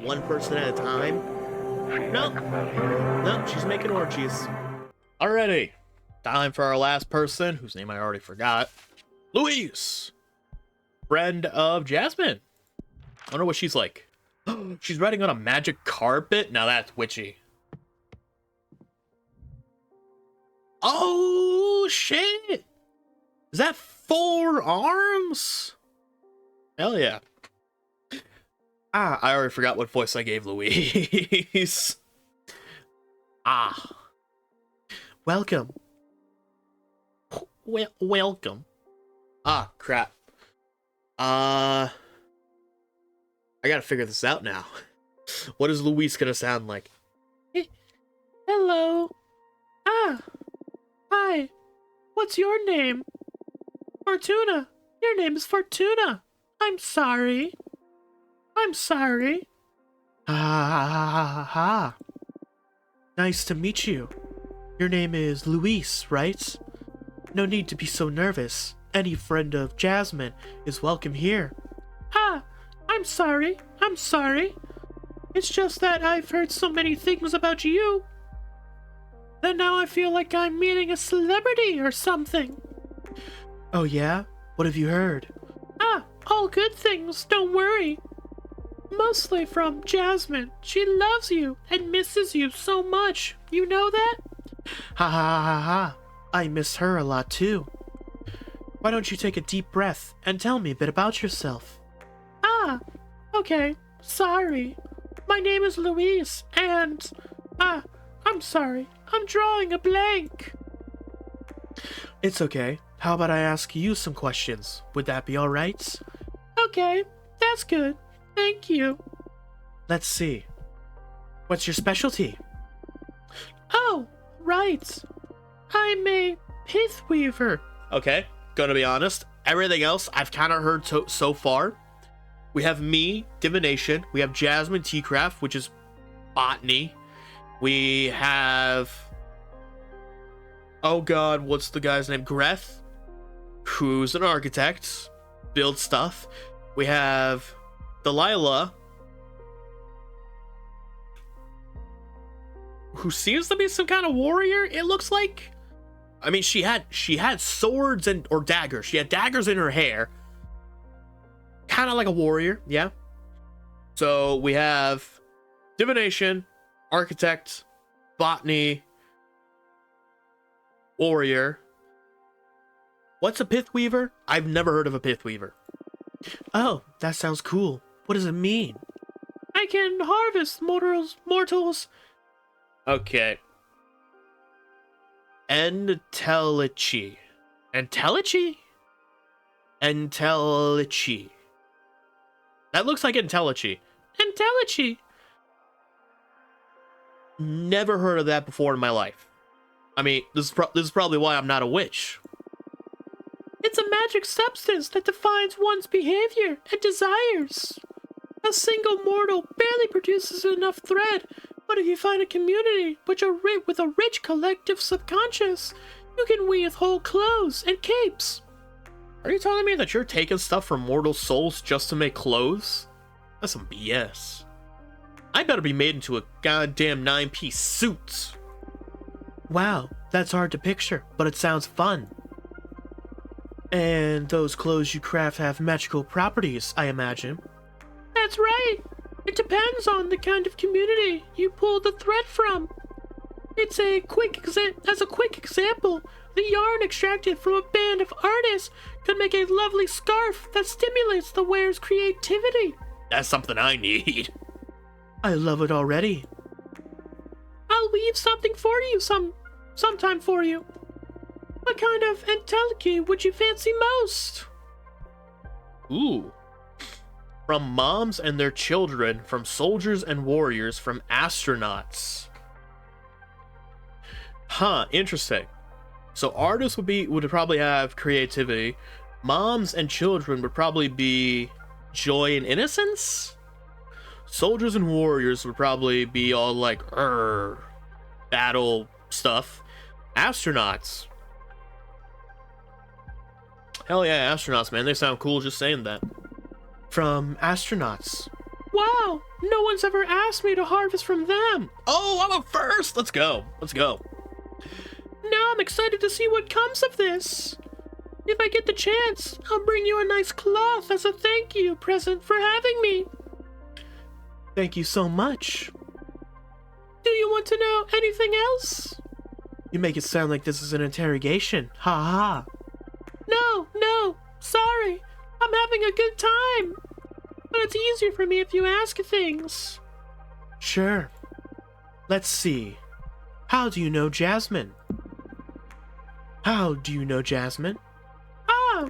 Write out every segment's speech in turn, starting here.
one person at a time. Nope. Nope, she's making orgies. Alrighty. Time for our last person, whose name I already forgot. Louise! Friend of Jasmine. I wonder what she's like. She's riding on a magic carpet? Now that's witchy. Oh, shit! Is that 4 arms? Hell yeah. I already forgot what voice I gave Louise. Welcome. Welcome. Crap. I gotta figure this out now. What is Louise gonna sound like? Hello. Hi. What's your name? Fortuna. Your name is Fortuna. I'm sorry. Nice to meet you. Your name is Luis, right? No need to be so nervous. Any friend of Jasmine is welcome here. I'm sorry. It's just that I've heard so many things about you. Then now I feel like I'm meeting a celebrity or something. Oh yeah? What have you heard? All good things, don't worry. Mostly from Jasmine. She loves you and misses you so much. You know that? Ha. I miss her a lot too. Why don't you take a deep breath and tell me a bit about yourself? Okay. Sorry. My name is Louise and... I'm sorry. I'm drawing a blank. It's okay. How about I ask you some questions? Would that be alright? Okay. That's good. Thank you. Let's see. What's your specialty? Oh, right. I'm a pith weaver. Okay, gonna be honest. Everything else I've kind of heard so far. We have me, divination. We have Jasmine, T-craft, which is botany. We have... oh god, what's the guy's name? Greth, who's an architect. Build stuff. We have... Delilah, who seems to be some kind of warrior, it looks like. I mean, she had swords or daggers. She had daggers in her hair. Kind of like a warrior, yeah. So we have divination, architect, botany, warrior. What's a pith weaver? I've never heard of a pith weaver. Oh, that sounds cool. What does it mean? I can harvest mortals. Okay. Entelechy. That looks like Entelechy. Never heard of that before in my life. I mean, this is probably why I'm not a witch. It's a magic substance that defines one's behavior and desires. A single mortal barely produces enough thread, but if you find a community with a rich collective subconscious, you can weave whole clothes and capes. Are you telling me that you're taking stuff from mortal souls just to make clothes? That's some BS. I better be made into a goddamn 9-piece suit. Wow, that's hard to picture, but it sounds fun. And those clothes you craft have magical properties, I imagine. That's right. It depends on the kind of community you pull the thread from. As a quick example, the yarn extracted from a band of artists could make a lovely scarf that stimulates the wearer's creativity. That's something I need. I love it already. I'll weave something for you sometime for you. What kind of entelechy would you fancy most? Ooh. From moms and their children, from soldiers and warriors, from astronauts. Huh, interesting. So artists would probably have creativity. Moms and children would probably be joy and innocence. Soldiers and warriors would probably be all like battle stuff. Astronauts. Hell yeah, astronauts, man. They sound cool just saying that. From astronauts. Wow, no one's ever asked me to harvest from them. Oh, I'm up first. Let's go. Let's go. Now I'm excited to see what comes of this. If I get the chance, I'll bring you a nice cloth as a thank you present for having me. Thank you so much. Do you want to know anything else? You make it sound like this is an interrogation. Ha ha. No, sorry. I'm having a good time. But it's easier for me if you ask things. Sure. Let's see. How do you know Jasmine? How do you know Jasmine? Ah!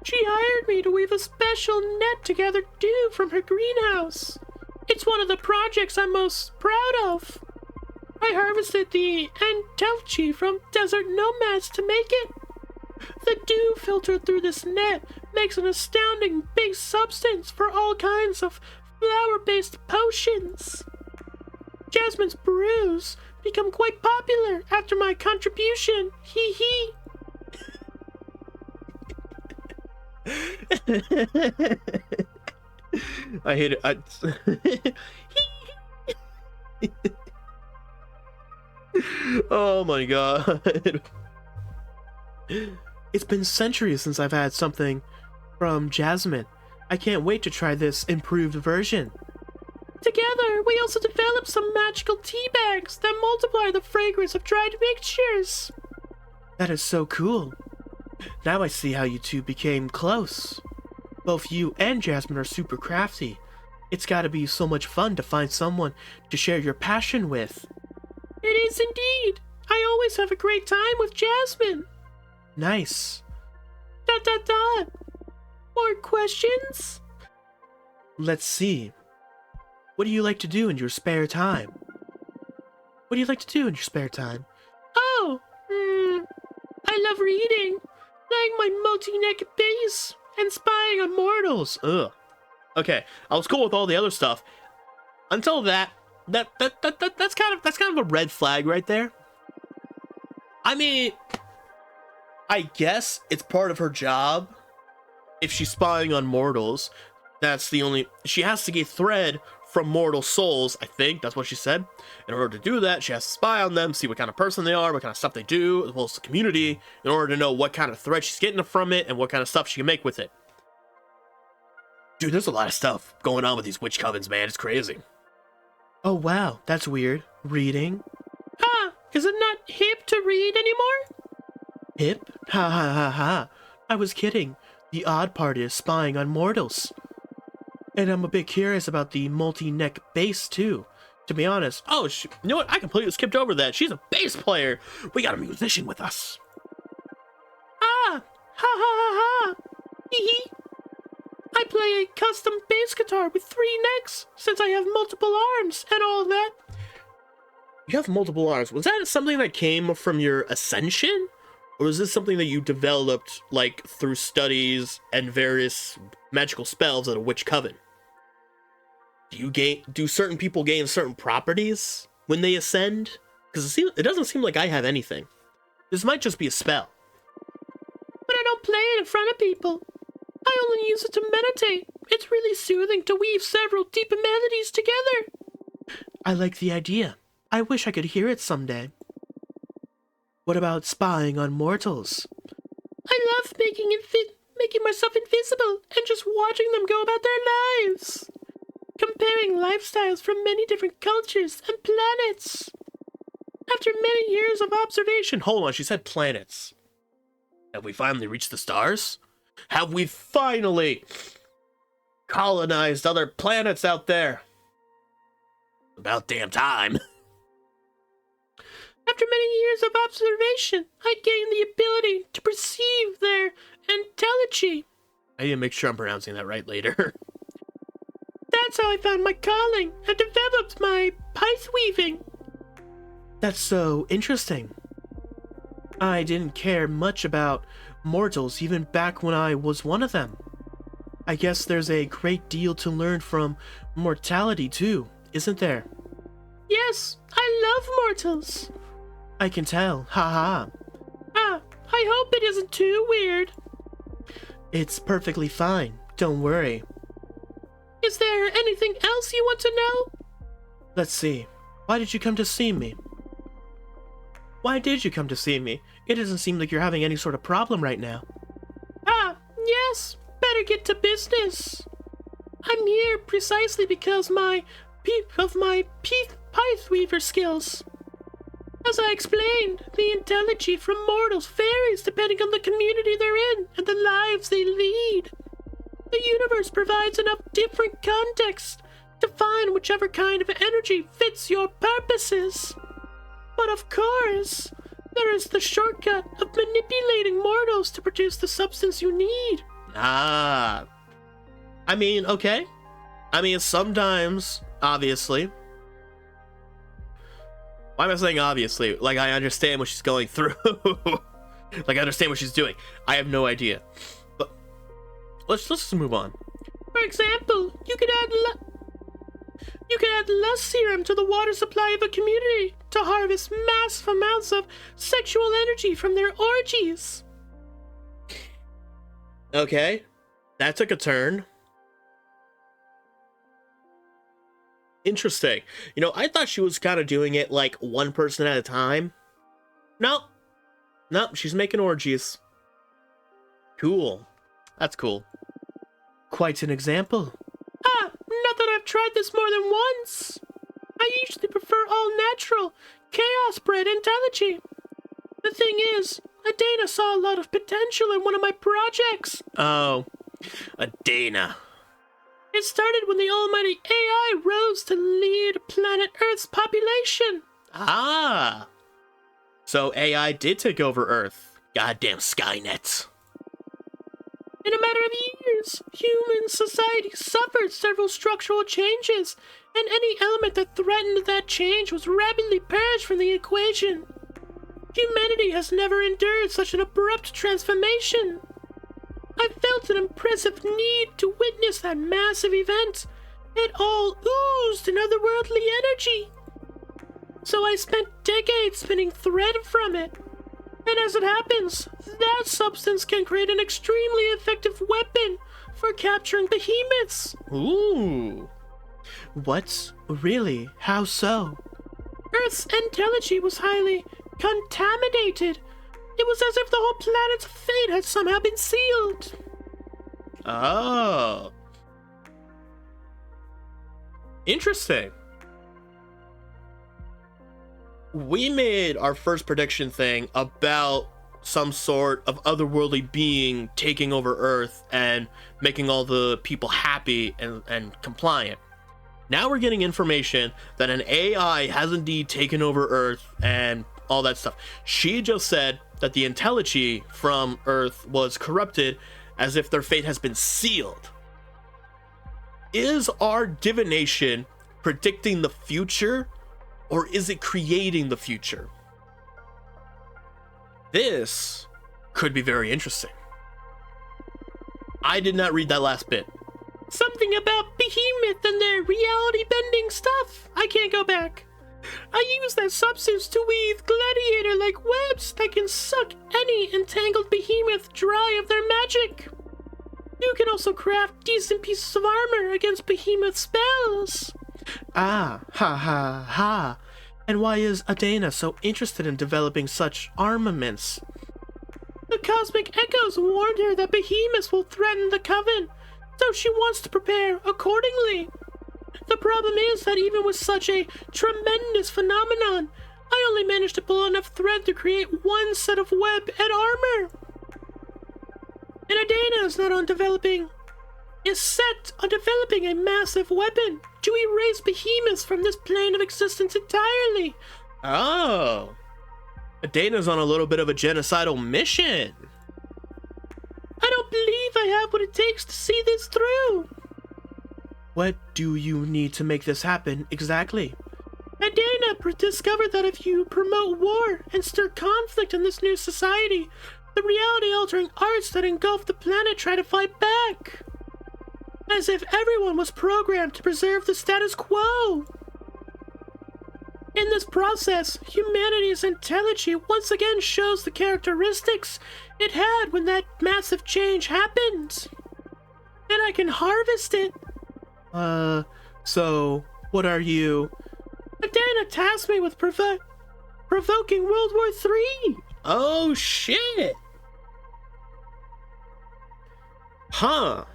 She hired me to weave a special net to gather dew from her greenhouse. It's one of the projects I'm most proud of. I harvested the Antelchi from desert nomads to make it. The dew filtered through this net makes an astounding base substance for all kinds of flower-based potions. Jasmine's brews become quite popular after my contribution. Hee hee. I hate it. Oh my god. It's been centuries since I've had something from Jasmine. I can't wait to try this improved version. Together, we also developed some magical tea bags that multiply the fragrance of dried mixtures. That is so cool. Now I see how you two became close. Both you and Jasmine are super crafty. It's gotta be so much fun to find someone to share your passion with. It is indeed. I always have a great time with Jasmine. Nice. ... More questions? Let's see. What do you like to do in your spare time? What do you like to do in your spare time? Oh, I love reading, playing my multi-neck bass, and spying on mortals. Ugh. Okay, I was cool with all the other stuff. Until that's kind of a red flag right there. I mean, I guess it's part of her job. If she's spying on mortals, that's the only... She has to get thread from mortal souls, I think. That's what she said. In order to do that, she has to spy on them, see what kind of person they are, what kind of stuff they do, as well as the community, in order to know what kind of thread she's getting from it and what kind of stuff she can make with it. Dude, there's a lot of stuff going on with these witch covens, man. It's crazy. Oh, wow. That's weird. Reading? Ah, is it not hip to read anymore? Hip? Ha ha ha ha. I was kidding. The odd part is spying on mortals. And I'm a bit curious about the multi-neck bass, too. To be honest. Oh, you know what? I completely skipped over that. She's a bass player. We got a musician with us. Ah! Ha ha ha ha! Hee hee! I play a custom bass guitar with 3 necks, since I have multiple arms and all that. You have multiple arms. Was that something that came from your ascension? Or is this something that you developed, like, through studies and various magical spells at a witch coven? Do certain people gain certain properties when they ascend? Because it doesn't seem like I have anything. This might just be a spell. But I don't play it in front of people. I only use it to meditate. It's really soothing to weave several deep melodies together. I like the idea. I wish I could hear it someday. What about spying on mortals? I love making myself invisible and just watching them go about their lives. Comparing lifestyles from many different cultures and planets. After many years of observation... Hold on, she said planets. Have we finally reached the stars? Have we finally colonized other planets out there? About damn time. After many years of observation, I gained the ability to perceive their antelopy. I need to make sure I'm pronouncing that right later. That's how I found my calling and developed my pith weaving. That's so interesting. I didn't care much about mortals even back when I was one of them. I guess there's a great deal to learn from mortality too, isn't there? Yes, I love mortals. I can tell, haha. Ah, I hope it isn't too weird. It's perfectly fine, don't worry. Is there anything else you want to know? Let's see. Why did you come to see me? Why did you come to see me? It doesn't seem like you're having any sort of problem right now. Ah, yes. Better get to business. I'm here precisely because of my pith weaver skills. As I explained, the intelligence from mortals varies depending on the community they're in and the lives they lead. The universe provides enough different contexts to find whichever kind of energy fits your purposes. But of course, there is the shortcut of manipulating mortals to produce the substance you need. Ah. I mean, okay. I mean, sometimes, obviously. Why am I saying obviously? Like, I understand what she's going through. Like, I understand what she's doing. I have no idea. But let's just move on. For example, you could add lust serum to the water supply of a community to harvest massive amounts of sexual energy from their orgies. Okay, that took a turn. Interesting. You know, I thought she was kind of doing it like one person at a time. No, she's making orgies. Cool. That's cool. Quite an example. Ah, not that I've tried this more than once. I usually prefer all natural, chaos-bred intelligence. The thing is, Adana saw a lot of potential in one of my projects. Oh, Adana. It started when the almighty AI rose to lead planet Earth's population. Ah. So AI did take over Earth. Goddamn Skynet. In a matter of years, human society suffered several structural changes, and any element that threatened that change was rapidly purged from the equation. Humanity has never endured such an abrupt transformation. I felt an impressive need to witness that massive event. It all oozed an otherworldly energy. So I spent decades spinning thread from it. And as it happens, that substance can create an extremely effective weapon for capturing behemoths. Ooh. What? Really? How so? Earth's intelligence was highly contaminated. It was as if the whole planet's fate had somehow been sealed. Oh. Interesting. We made our first prediction thing about some sort of otherworldly being taking over Earth and making all the people happy and compliant. Now we're getting information that an AI has indeed taken over Earth and all that stuff. She just said that the intelligence from Earth was corrupted as if their fate has been sealed. Is our divination predicting the future, or is it creating the future? This could be very interesting. I did not read that last bit. Something about behemoth and their reality-bending stuff. I can't go back. I use that substance to weave gladiator-like webs that can suck any entangled behemoth dry of their magic. You can also craft decent pieces of armor against behemoth spells. Ah, ha ha ha. And why is Adana so interested in developing such armaments? The cosmic echoes warned her that behemoths will threaten the coven, so she wants to prepare accordingly. The problem is that even with such a tremendous phenomenon, I only managed to pull enough thread to create one set of web and armor. And Adana is set on developing a massive weapon to erase behemoths from this plane of existence entirely. Oh. Adana's on a little bit of a genocidal mission. I don't believe I have what it takes to see this through. What do you need to make this happen exactly? Adana discovered that if you promote war and stir conflict in this new society, the reality-altering arts that engulf the planet try to fight back. As if everyone was programmed to preserve the status quo. In this process, humanity's intelligence once again shows the characteristics it had when that massive change happened. And I can harvest it. So, what are you? Adana tasked me with provoking World War III. Oh, shit. Huh.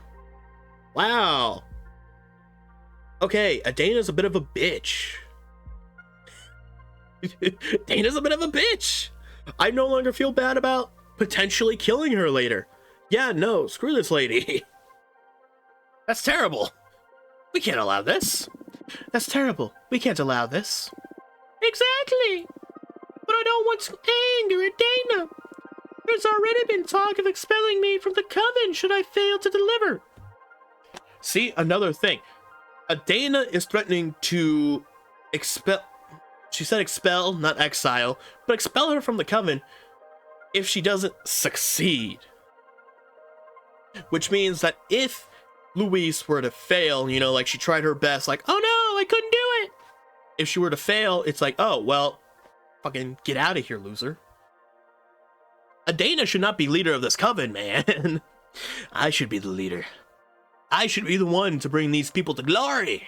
Wow. Okay, Adana's a bit of a bitch. Dana's a bit of a bitch. I no longer feel bad about potentially killing her later. Yeah, no, screw this lady. That's terrible. We can't allow this. That's terrible. We can't allow this. Exactly. But I don't want to anger at Dana. There's already been talk of expelling me from the coven should I fail to deliver. See, another thing. Dana is threatening to expel... She said expel, not exile, but expel her from the coven if she doesn't succeed. Which means that if Louise were to fail, you know, like she tried her best, like, oh no, I couldn't do it. If she were to fail, it's like, oh, well, fucking get out of here, loser. Adana should not be leader of this coven, man. I should be the leader. I should be the one to bring these people to glory.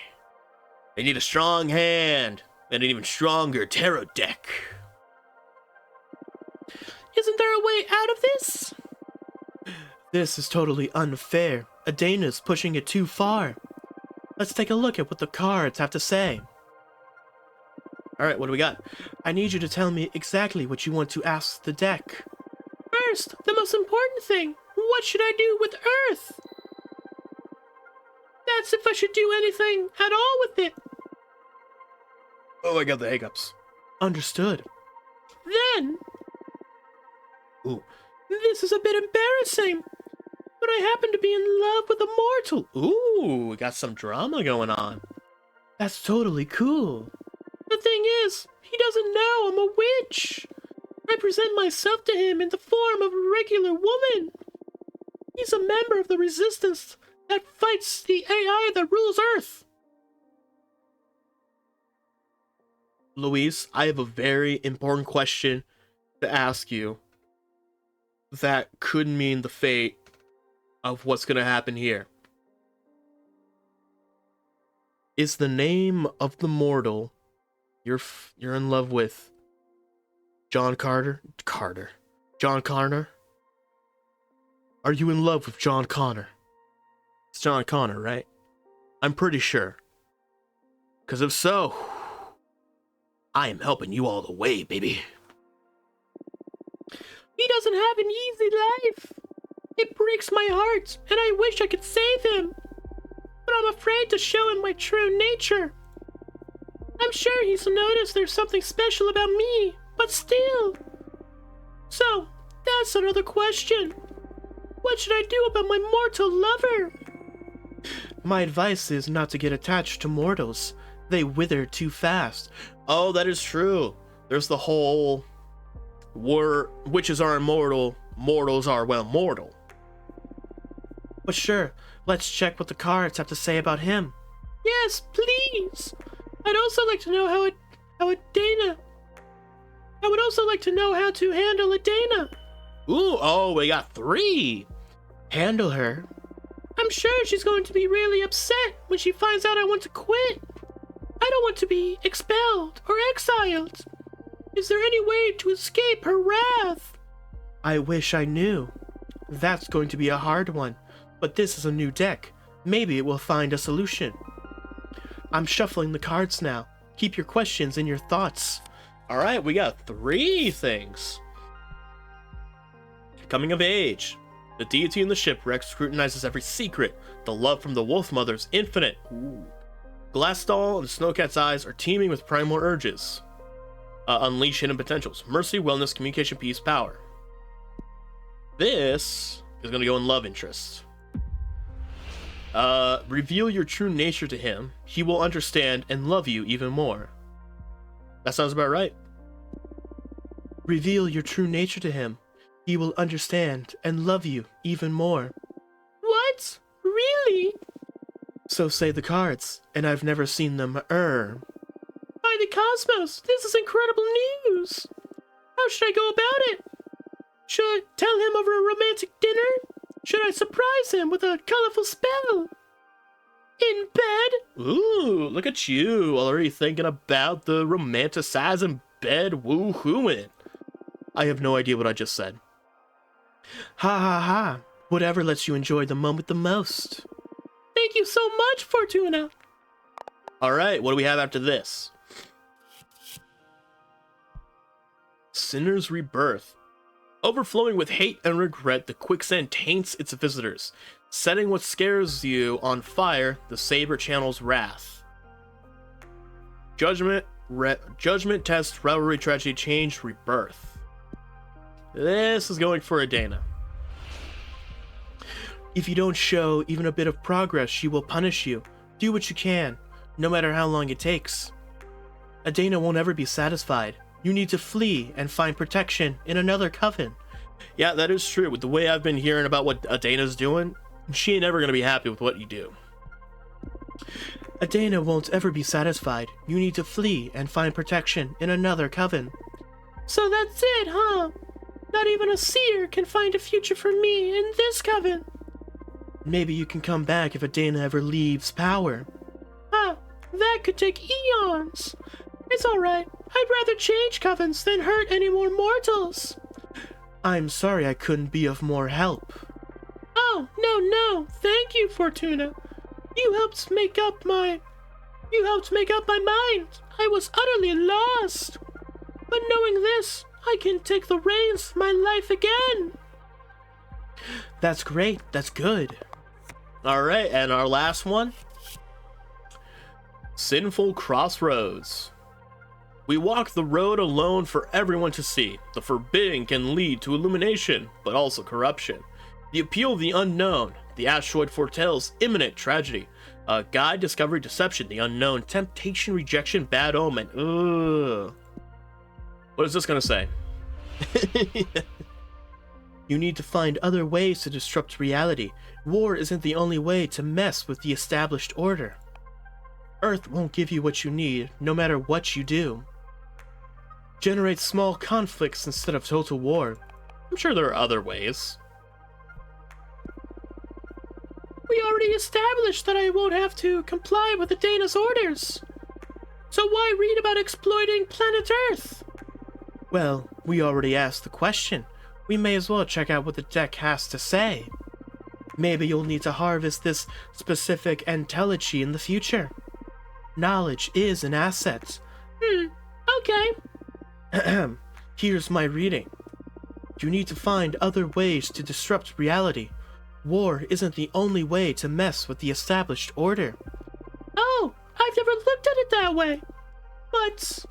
They need a strong hand and an even stronger tarot deck. Isn't there a way out of this? This is totally unfair. Adana's pushing it too far. Let's take a look at what the cards have to say. Alright, what do we got? I need you to tell me exactly what you want to ask the deck. First, the most important thing. What should I do with Earth? That's if I should do anything at all with it. Oh, I got the hiccups. Understood. Then... Ooh. This is a bit embarrassing, but I happen to be in love with a mortal. Ooh, we got some drama going on. That's totally cool. The thing is, he doesn't know I'm a witch. I present myself to him in the form of a regular woman. He's a member of the resistance that fights the AI that rules Earth. Louise, I have a very important question to ask you that could mean the fate of what's going to happen here. Is the name of the mortal you're in love with John Carter? John Connor? Are you in love with John Connor? It's John Connor, right? I'm pretty sure. Because if so, I am helping you all the way, baby. He doesn't have an easy life. It breaks my heart, and I wish I could save him. But I'm afraid to show him my true nature. I'm sure he's noticed there's something special about me, but still. So, that's another question. What should I do about my mortal lover? My advice is not to get attached to mortals. They wither too fast. Oh, that is true. There's the whole... witches are immortal, mortals are, well, mortal. But sure, let's check what the cards have to say about him. Yes, please. I'd also like to know how Adana... I would also like to know how to handle Adana. Ooh, oh, we got 3. Handle her? I'm sure she's going to be really upset when she finds out I want to quit. I don't want to be expelled or exiled. Is there any way to escape her wrath? I wish I knew. That's going to be a hard one, but this is a new deck. Maybe it will find a solution. I'm shuffling the cards now. Keep your questions in your thoughts. Alright, we got 3 things. Coming of age. The deity in the shipwreck scrutinizes every secret. The love from the Wolf Mother's infinite. Ooh. Glassdoll and Snowcat's eyes are teeming with primal urges. Unleash hidden potentials. Mercy, wellness, communication, peace, power. This is going to go in love interest. Reveal your true nature to him. He will understand and love you even more. That sounds about right. Reveal your true nature to him. He will understand and love you even more. What? Really? So say the cards, and I've never seen them By the cosmos, this is incredible news. How should I go about it? Should I tell him over a romantic dinner? Should I surprise him with a colorful spell? In bed? Ooh, look at you, already thinking about the romanticizing bed woo-hooing. I have no idea what I just said. Ha ha ha. Whatever lets you enjoy the moment the most. Thank you so much, Fortuna. Alright, what do we have after this? Sinner's Rebirth. Overflowing with hate and regret, the quicksand taints its visitors. Setting what scares you on fire, the saber channels wrath. Judgment, test, revelry, tragedy, change, rebirth. This is going for Adana. If you don't show even a bit of progress, she will punish you. Do what you can, no matter how long it takes. Adana won't ever be satisfied. You need to flee and find protection in another coven. Yeah, that is true. With the way I've been hearing about what Adana's doing, she ain't ever going to be happy with what you do. Adana won't ever be satisfied. You need to flee and find protection in another coven. So that's it, huh? Not even a seer can find a future for me in this coven. Maybe you can come back if Adana ever leaves power. Ah, that could take eons. It's alright. I'd rather change covens than hurt any more mortals. I'm sorry I couldn't be of more help. Oh, no. Thank you, Fortuna. You helped make up my mind. I was utterly lost. But knowing this, I can take the reins of my life again. That's great. That's good. Alright, and our last one. Sinful Crossroads. We walk the road alone for everyone to see. The forbidden can lead to illumination, but also corruption. The appeal of the unknown. The asteroid foretells imminent tragedy. Guide, discovery, deception. The unknown. Temptation, rejection, bad omen. Ugh. What is this gonna say? You need to find other ways to disrupt reality. War isn't the only way to mess with the established order. Earth won't give you what you need, no matter what you do. Generate small conflicts instead of total war. I'm sure there are other ways. We already established that I won't have to comply with Adana's orders. So why read about exploiting planet Earth? Well, we already asked the question. We may as well check out what the deck has to say. Maybe you'll need to harvest this specific entelechy in the future. Knowledge is an asset. Okay. Here's my reading. You need to find other ways to disrupt reality. War isn't the only way to mess with the established order. Oh, I've never looked at it that way. But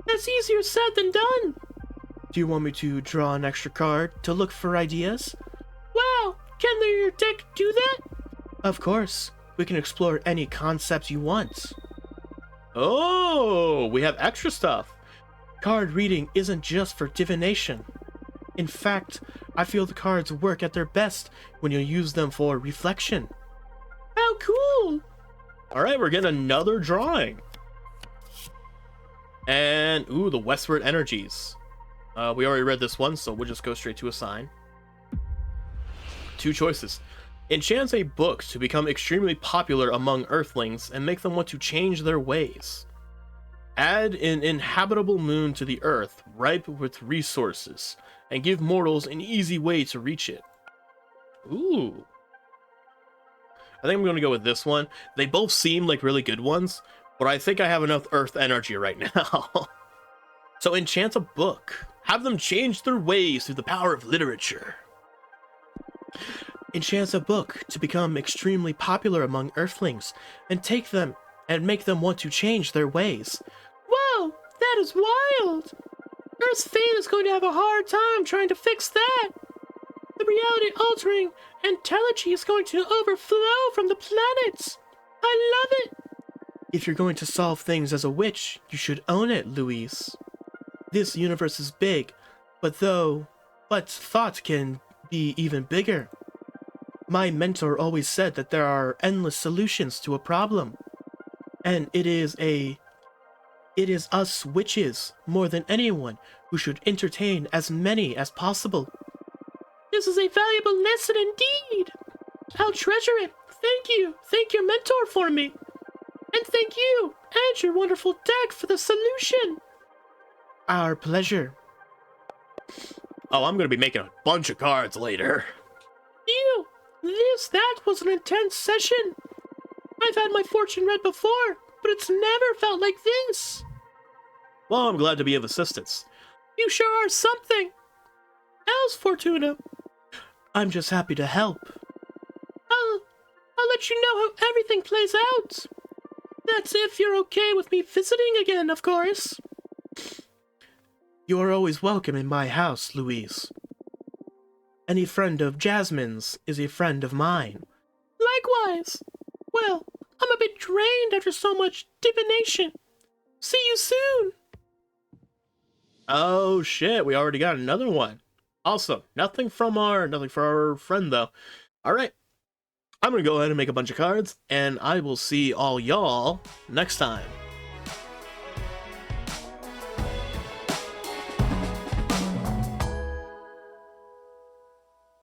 that's easier said than done. Do you want me to draw an extra card to look for ideas? Wow, can your deck do that? Of course. We can explore any concept you want. Oh, we have extra stuff. Card reading isn't just for divination. In fact, I feel the cards work at their best when you use them for reflection. How cool! Alright, we're getting another drawing. And, ooh, the Westward Energies. We already read this one, so we'll just go straight to a sign. Two choices. Enchant a book to become extremely popular among Earthlings and make them want to change their ways. Add an inhabitable moon to the Earth, ripe with resources, and give mortals an easy way to reach it. Ooh. I think I'm going to go with this one. They both seem like really good ones, but I think I have enough Earth energy right now. So enchant a book. Have them change their ways through the power of literature. Enchant a book to become extremely popular among Earthlings and make them want to change their ways. Whoa, that is wild! Earth's fate is going to have a hard time trying to fix that. The reality-altering entelechy is going to overflow from the planets. I love it! If you're going to solve things as a witch, you should own it, Louise. This universe is big, but thought can be even bigger. My mentor always said that there are endless solutions to a problem. And it is us witches, more than anyone, who should entertain as many as possible. This is a valuable lesson indeed. I'll treasure it. Thank you. Thank your mentor for me. And thank you and your wonderful deck for the solution. Our pleasure. Oh, I'm gonna be making a bunch of cards later. That was an intense session. I've had my fortune read before, but it's never felt like this. Well, I'm glad to be of assistance. You sure are something else, Fortuna. I'm just happy to help. I'll let you know how everything plays out. That's if you're okay with me visiting again, of course. You're always welcome in my house, Louise. Any friend of Jasmine's is a friend of mine. Likewise. Well, I'm a bit drained after so much divination. See you soon. Oh shit, we already got another one. Awesome. Nothing for our friend though. Alright. I'm gonna go ahead and make a bunch of cards, and I will see all y'all next time.